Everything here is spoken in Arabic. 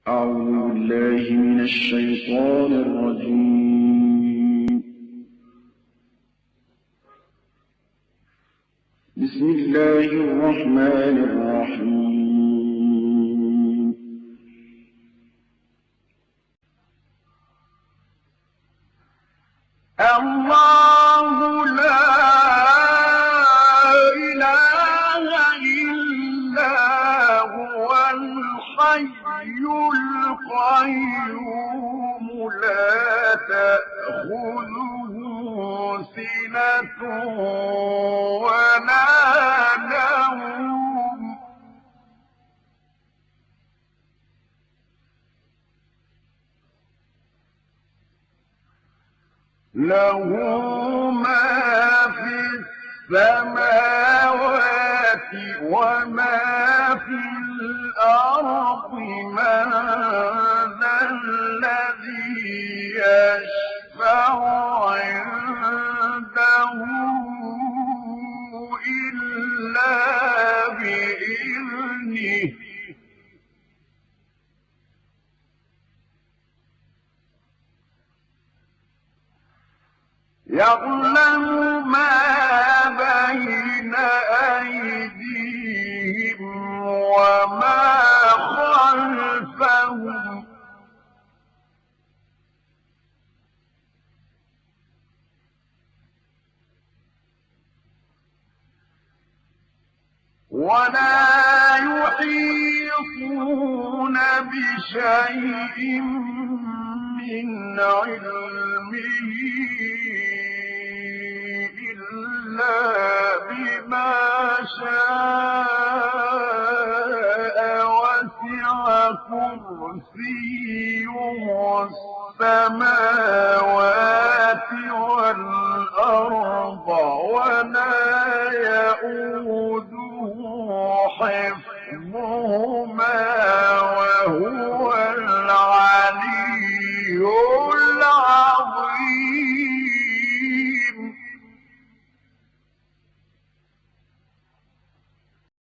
أعوذ بالله من الشيطان الرجيم. بسم الله الرحمن الرحيم. الله لا إله إلا هو الحي القيوم لا تأخذه سنة ولا نوم له ما في السماوات وما في الأرض من ذا الذي يشفع عنده إلا بإذنه يعلم ما بين أيديهم وما خلفهم ولا يحيطون بشيء من علمه إلا بما شاء وسع كرسيه السماوات والأرض ولا يئوده حفظهما وهو العلي